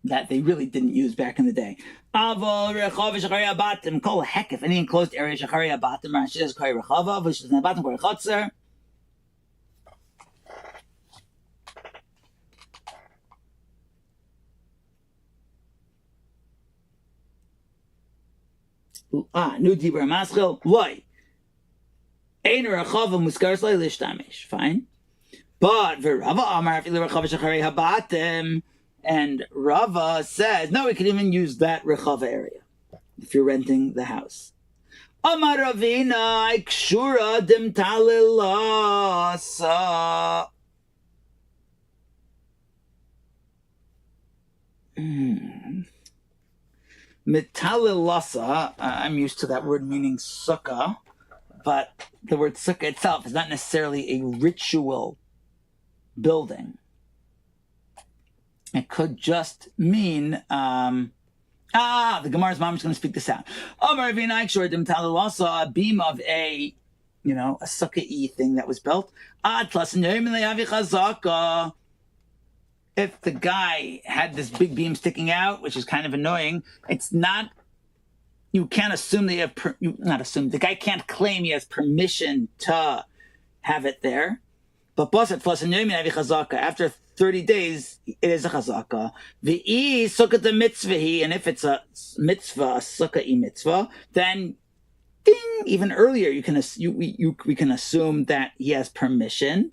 [SPEAKER 1] that they really didn't use back in the day. Aval rechava shachari abatim kol heck if any enclosed area shachari abatim Rashi says koi rechava which is abatim koi chotzer. New dibur maschil loy. Ein rechava muskar loy lishtamish. Fine. But Rava Amar rechava shachari habatim. And Rava says, no, we can even use that rechava area if you're renting the house. Amar Ravina ikshura dim talilasa. Metalilasa, I'm used to that word meaning sukkah, but the word sukkah itself is not necessarily a ritual building. It could just mean, the Gemara's mom is going to speak this out. A beam of a sukkah-y thing that was built. If the guy had this big beam sticking out, which is kind of annoying, it's not, you can't assume they have, the guy can't claim he has permission to have it there. But after 30 days, it is a chazaka. V'i sukkah the mitzvah, and if it's a mitzvah, a sukkah-y mitzvah, then ding, even earlier we can assume that he has permission,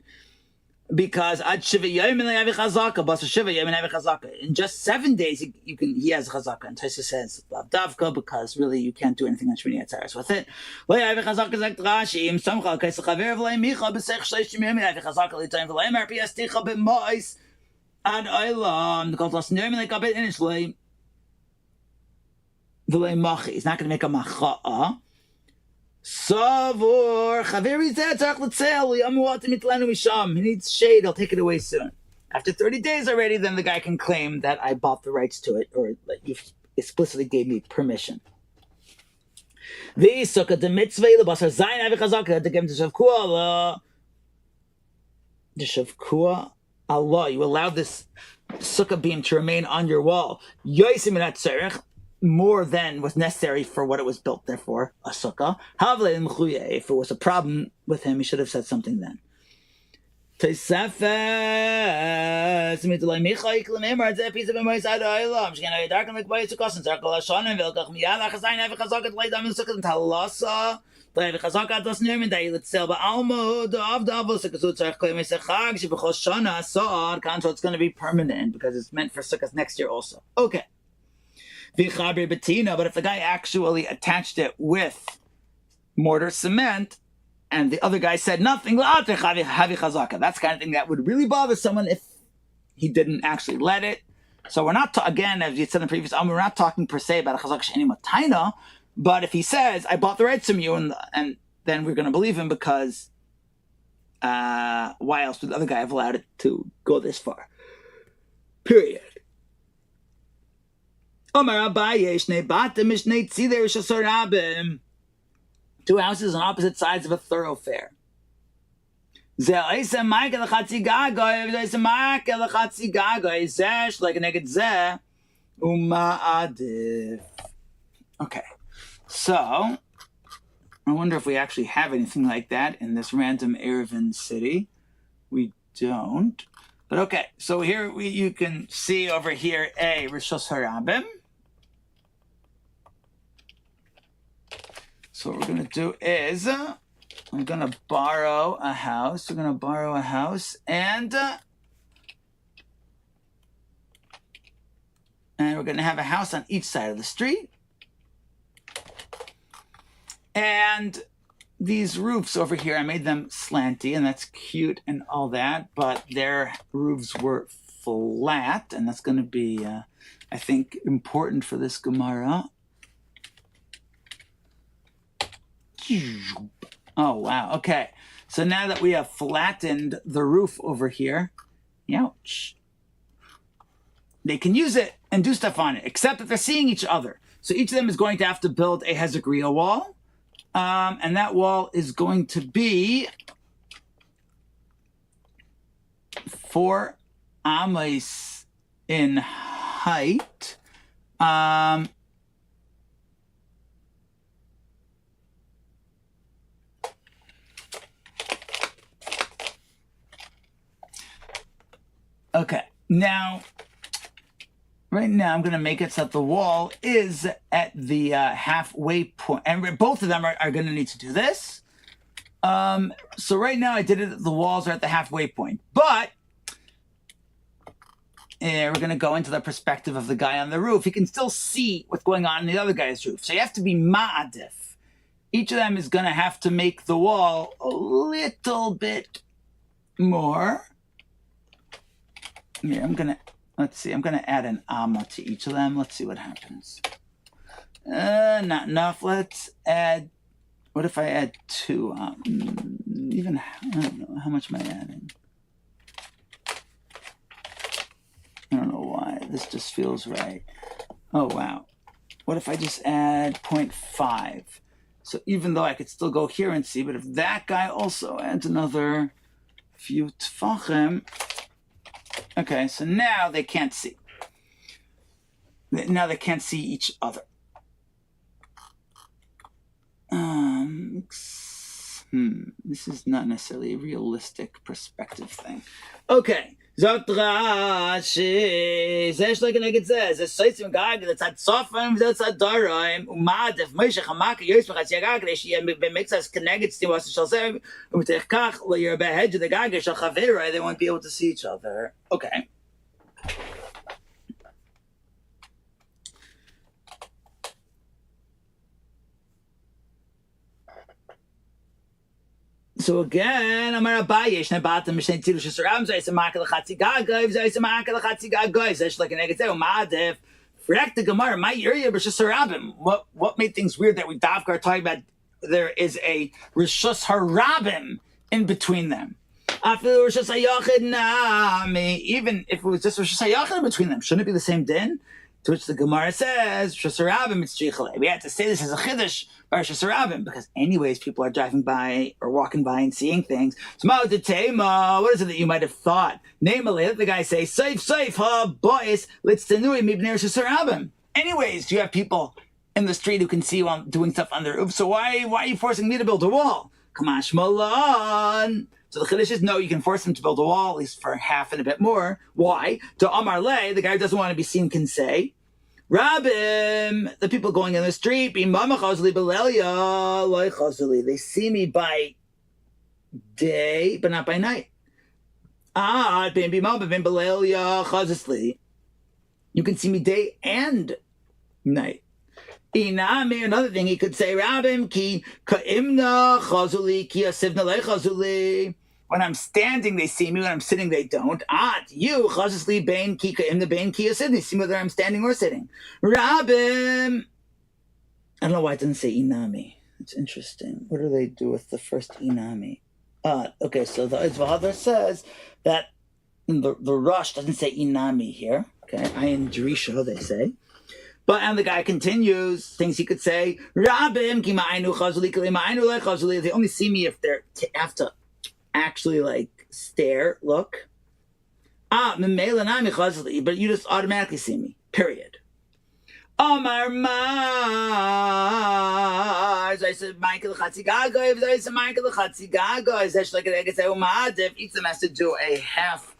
[SPEAKER 1] because ad shiva yom chazaka, basa shiva yom chazaka. In just 7 days, he has chazaka. And Taisa says davka, because really you can't do anything on Shmini Atzeres with it. Lo chazaka zakt Rashi im samcha kaisa chaver v'lei micha b'sech shleishim yom chazaka l'tayim v'lei mer piyasticha b'mois ad olam the kol yom lekabet inish v'lei machi. He's not going to make a macha'a. Savor Chaveri Zetzach L'Tzel Yamuat Mitlanu Misham. He needs shade. I'll take it away soon. After 30 days already, then the guy can claim that I bought the rights to it, or that you explicitly gave me permission. The sukkah the mitzvah lebasar zayin avichazaka to give him to shavkua Allah. You allow this sukkah beam to remain on your wall. Yoisim minat tzerich. More than was necessary for what it was built there for, a sukkah. If it was a problem with him, he should have said something then. It's going to be permanent because it's meant for sukkahs next year also. Okay. But if the guy actually attached it with mortar cement and the other guy said nothing, that's the kind of thing that would really bother someone if he didn't actually let it. So we're not, again, as you said in the previous, we're not talking per se about a chazak sheni mataina, but if he says, I bought the rights from you, and then we're going to believe him because why else would the other guy have allowed it to go this far? Period. Two houses on opposite sides of a thoroughfare. Okay, so I wonder if we actually have anything like that in this random Erevin city. We don't. But okay, so here you can see over here a Rishos Harabim. So what we're going to do is I'm going to borrow a house. We're going to borrow a house and we're going to have a house on each side of the street. And these roofs over here, I made them slanty, and that's cute and all that, but their roofs were flat, and that's going to be, I think, important for this Gemara. Oh, wow. Okay. So now that we have flattened the roof over here, ouch, they can use it and do stuff on it, except that they're seeing each other. So each of them is going to have to build a Hezekriya wall. And that wall is going to be 4 amas in height. Okay, now, right now I'm going to make it so that the wall is at the halfway point. And both of them are going to need to do this. So right now I did it, the walls are at the halfway point. But we're going to go into the perspective of the guy on the roof. He can still see what's going on in the other guy's roof. So you have to be ma'adif. Each of them is going to have to make the wall a little bit more. Here, I'm going to add an amma to each of them. Let's see what happens. Not enough. Let's add, what if I add 2? I don't know, how much am I adding? I don't know why. This just feels right. Oh, wow. What if I just add 0.5? So even though I could still go here and see, but if that guy also adds another few tfachim, okay, so now they can't see. Now they can't see each other. This is not necessarily a realistic perspective thing. Okay. Sagt Rashi, sehr schlecht neged ze soiz im gag, das hat sofem, das hat daraim, madef mische hamak yos mit ja gag, she makes us connected to what shall say, mit der kach, where you're behead the gag shall khavira, they won't be able to see each other. Okay. So again, Amar Abaye, Shne Batam, Shne Tilu Shesarabim, Zayis Makel Chatziga, Zayis Makel Chatziga, Zayish like a negative, Madif, Frak the Gemara, my area, Shesarabim. What made things weird that we Davkar talking about there is a Rishus Harabim in between them? Even if it was just Rishus Hayachid in between them, shouldn't it be the same din? To which the Gemara says, Shesarabim, it's Chichale. We had to say this as a Chiddush by Shesarabim, because anyways, people are driving by or walking by and seeing things. So, what is it that you might have thought? Namely, let the guy say, Safe, boys, let's tenui mibner Shesarabim. Anyways, you have people in the street who can see while doing stuff on their roof, so why are you forcing me to build a wall? Kamash Malan. So the Chiddush is, no, you can force him to build a wall, at least for half and a bit more. Why? To Amar Le, the guy who doesn't want to be seen can say, Rabim, the people going in the street, they see me by day, but not by night. You can see me day and night. Another thing he could say, Rabim, ki ka'imna chazuli, ki asivna le chazuli. When I'm standing, they see me. When I'm sitting, they don't. You chazusli bain ki ka'imna bain ki asivna. They see whether I'm standing or sitting. Rabim. I don't know why it doesn't say inami. It's interesting. What do they do with the first inami? Okay, so the Izvahadar says that the Rush doesn't say inami here. Okay, ayin drisha, they say. But and the guy continues things he could say. Rabim ki ma'ainu chazuli ki ma'ainu le chazuli. They only see me if they have to actually like stare, look. But you just automatically see me. Period. Omar Mars. I said Michael Chatzigago. I said Michael Chatzigago. I said like I say Umadif. Each of them has to do a half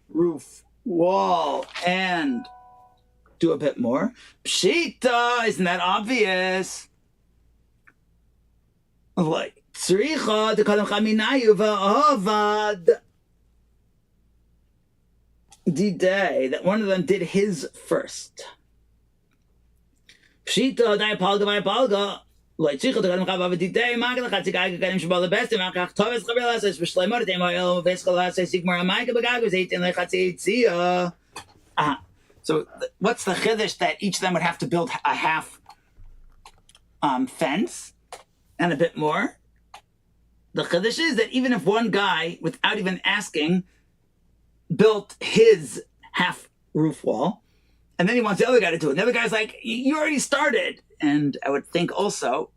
[SPEAKER 1] roof wall and do a bit more. Pshita, isn't that obvious? Like Tzricha dekadam chaminayu va'avad diday, that one of them did his first. Pshita dayapalga vayapalga. Like Tzricha dekadam chavav diday. Magal chatzigai gagadim shabal the best. Makach toves chabelas es b'shleimot demoyel v'eschalas es sigmar amayka b'gagos eitin lechatzitzia. So what's the chiddush that each of them would have to build a half fence and a bit more? The chiddush is that even if one guy, without even asking, built his half roof wall, and then he wants the other guy to do it, and the other guy's like, you already started. And I would think also,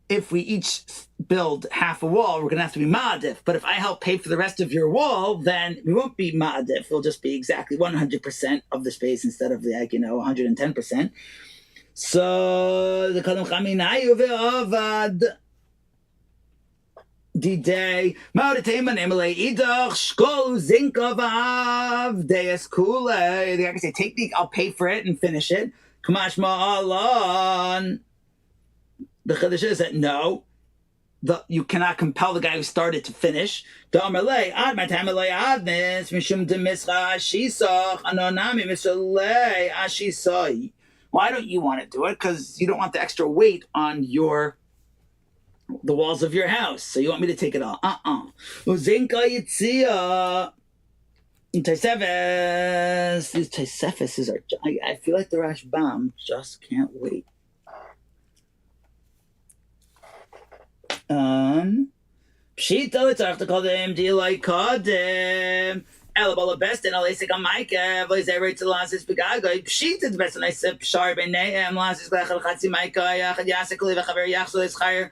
[SPEAKER 1] if we each build half a wall, we're going to have to be ma'adif. But if I help pay for the rest of your wall, then we won't be ma'adif. We'll just be exactly 100% of the space instead of 110%. So the kadam chaminayu ve'avad D-Day Maudatayman Emily Idach Shkol Zinkavav Deus Kule. The guy can say, take the, I'll pay for it and finish it. Kamash Ma'alon. The Chiddush is that no, you cannot compel the guy who started to finish. Why don't you want to do it? Because you don't want the extra weight on the walls of your house. So you want me to take it all. Uzinka Yitzia. Taisefes. These Taisefes are, I feel like the Rashbam just can't wait. Pshita l'tzarch to kodem dilay kodem elabala best and alesik amaike v'izerei tzelasis begagay pshita the best and I said pshar b'neihem lasis glechel chatzi maika yachad yasik li v'chaver yachzol eschayr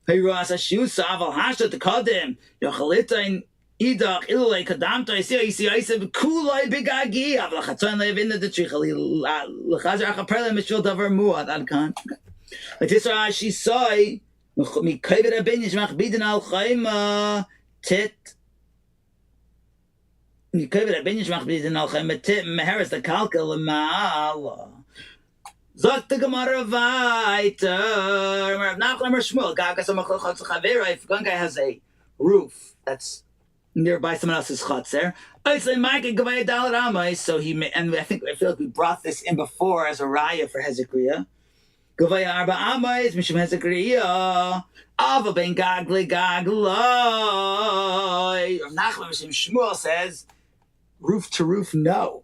[SPEAKER 1] hayruas hashusa aval hashta to kodem yachalita idach ilulei kadamto yisi kulay begagi aval chatzon levinda the trichali l'chazer achaperle mishvil davar muad adkan like this she saw mi kayver abinish mach biden al khaima tit mi kayver abinish mach biden al khaima tit meheres the kalkel mal zot the gemara weiter mer nachlamer shmul gaga some khot khavera if one guy has a roof that's nearby someone else's chotzer I say Mike gavay dalar amay so he and I feel like we brought this in before as a raya for Hezekiah. Gavaya arba amayis mishum Hezekiah ava ben gagli gagloi. Nachman mishum Shmuel says roof to roof no.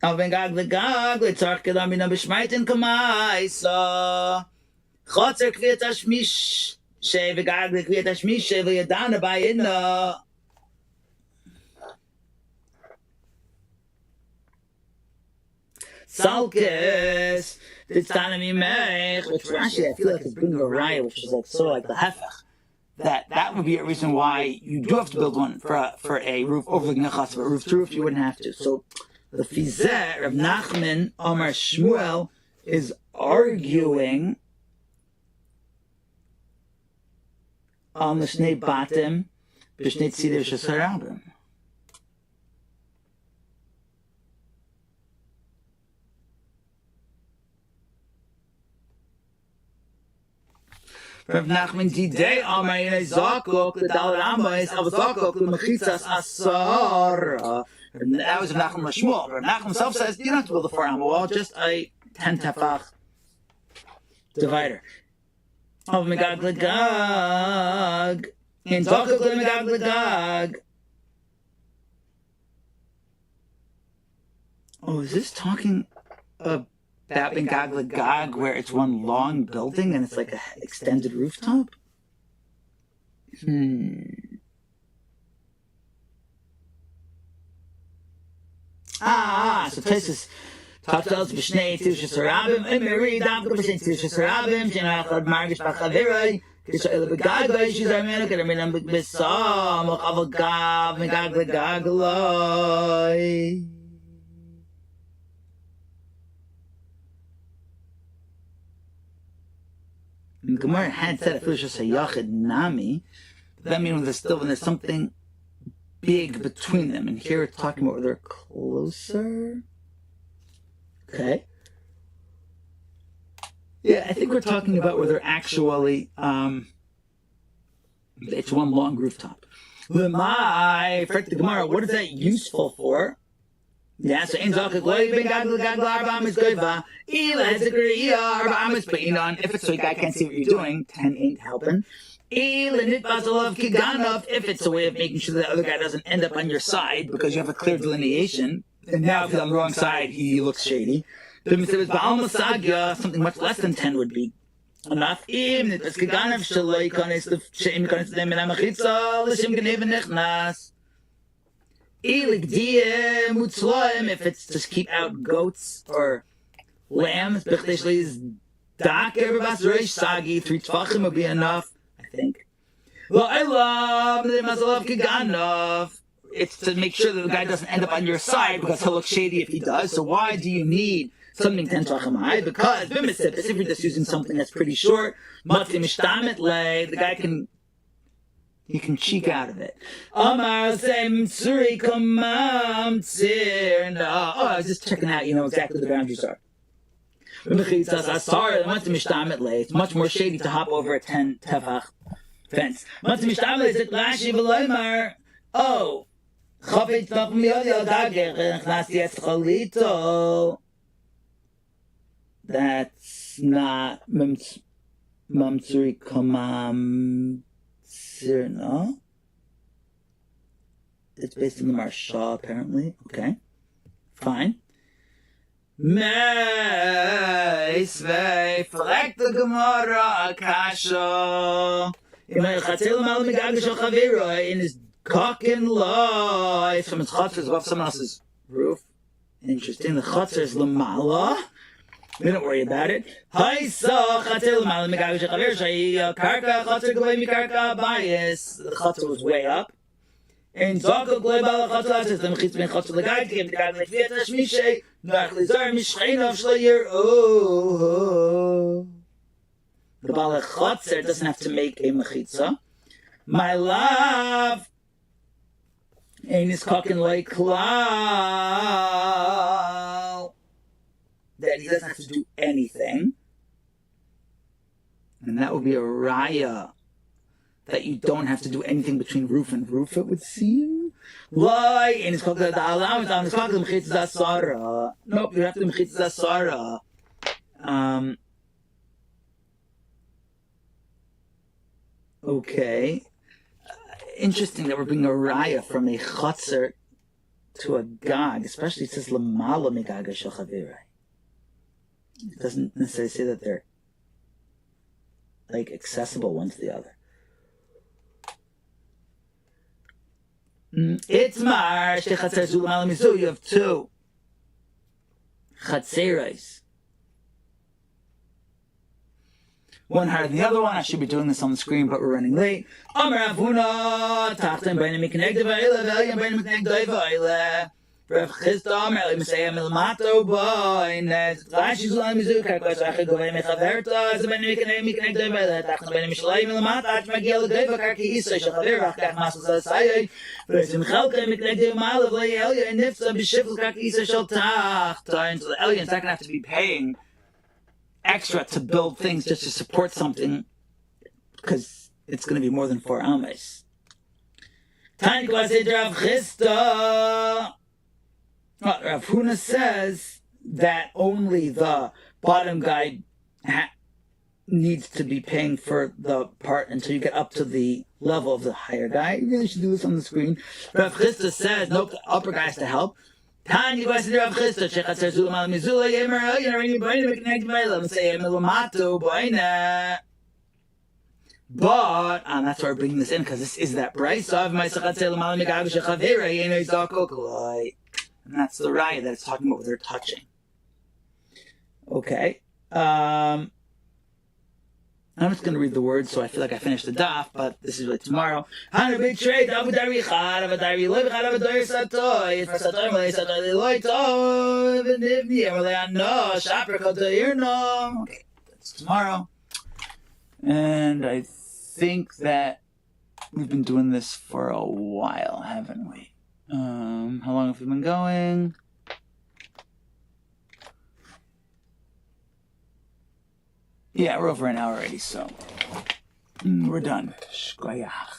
[SPEAKER 1] Ava ben gagli gagli tzarch kelamina b'shmaitin kamaisa chotzer kviyat hashmish she v'gagli kviyat hashmish she v'yadana bayina. Salkes, it's Tanami Mech, which Rashi I feel like is bringing a raya, which is like sort of like the hefech. That would be a reason why you do have to build one for a roof overlooking a chutz, but roof to roof you wouldn't have to. So the Fizeh of Nachman Omar Shmuel is arguing on the Shnei Batim, B'Shnei Tzidiv Shesarabim. Rav Nachman Didei Amay Zakok the Dalar Amayis Av Zakok the Mechitzas Asar. That was Rav Nachman Shmuel. Rav Nachman himself says you don't have to build a 4 amma wall, just a 10 tefach divider. Av Megag Legag in Zakok the Megag Legag. Oh, is this talking about Gag Legag, where it's one long building and it's like an extended rooftop? So Tesis talks to us b'shnei tivshas harabim and Mary davka b'shnei tivshas harabim shenachad margish b'chaviroi kishaila b'gagoi shizarmenu k'daminam b'sam l'chavagav megag legagloi. And Gemara had said if it was just a yachid nami, that means when there's something big between them. And here it's talking about where they're closer. Okay. Yeah, I think we're talking about where they're actually, it's one long rooftop. Lemai, for the Gemara, what is that useful for? Yeah, so in Zakak loy ben gagla arba amis goiva ila Hezekiah arba amis, but if it's so a guy can't see what you're doing, 10 ain't helping. Ila nit bazalov kiganov, if it's a way of making sure that the other guy doesn't end up on your side because you have a clear delineation. And now if he's on the wrong side, he looks shady. But if it was ba'al masagya, something much less than 10 would be enough. Im nit bas kiganov shaloi kanes she'im kanes dem in amachitza l'shem gneven nechnas. If it's to keep out goats or lambs, Daker Basreish Sagi, 3 Tvachim would be enough, I think. It's to make sure that the guy doesn't end up on your side because he'll look shady if he does. So why do you need something 10 Tvachim high? Because if you're just using something that's pretty short, the guy can cheek out of it. I was just checking out, exactly the boundaries are. It's much more shady to hop over a 10 tefach fence. That's not mamtsuri kamam no? It's based on the Marsha, apparently. Okay. Fine. Meisvei, fragt the Gemara Akasha. In his cock and law, if someone's chutzner is above someone else's roof. Interesting. The chutzner is lamala. We don't worry about it. The chutzner was way up. And the Baal Chotzer doesn't have to make a mechitza. My love, ain't his cooking like klal. That he doesn't have to do anything. And that would be a raya. That you don't have to do anything between roof and roof, it would seem. Why? And it's called the allowance on the mechitza asara. Nope, you have to mechitza asara. Okay. Interesting that we're bringing a raya from a chotzer to a gag, especially it says lamala megaga shel chavirei. It doesn't necessarily say that they're like accessible one to the other. It's mar shte chatzer zu lamala mizu. You have 2 chatzeres. One higher than the other one. I should be doing this on the screen, but we're running late. Amar Avuna, Tachtan Beinam Mikneg Devaila, Veliam Beinam Mikneg Devaila. Rav Chisda Amar Eli Mesayah Milmato Boines. Rashi Zulam Mizu Karkos Achid Govei Mechaverta. Beinam Mikneg Devaila. Tachtan Beinam Mishalei Milmata. Ach Magiel Deva Karki Isa Shachaver Vachkach Masas Asayay. V'Esim Chalka Mikneg Devaila V'Lei Elia and Nifza B'Shifl Karki Isa Shal Tachtan. So the alien's not going to have to be paying extra to build things just to support something, because it's going to be more than 4 ames. Tani Kwasid Rav Chisda. Rav Huna says that only the bottom guy needs to be paying for the part until you get up to the level of the higher guy. You really should do this on the screen. Rav Chisda says, nope, the upper guy has to help. Tanya Kwasid Rav Chisda, Shechatzer Zulam Al Mizula, Yemer Elyon, Arini Boina, Mikneg Devaila, Mesayah Milamato Boina. But, and that's why we're bringing this in, because this is that price of my Sechatzer Lamal Megav Shechavera, Yeno Zakokolai. And that's the raya that it's talking about with their touching. Okay. I'm just going to read the words, so I feel like I finished the daf, but this is really tomorrow. Hana betrayed Avadari Chad, Avadari Loy, Avadari Satoy, for Satoy, Malay Satoy, Loy, Tov, and Nivni, Malay, no, Shapra, Kotoir, no. Okay, that's tomorrow. And I think that we've been doing this for a while, haven't we? How long have we been going? Yeah, we're over an hour already, so we're done. Shkoyach.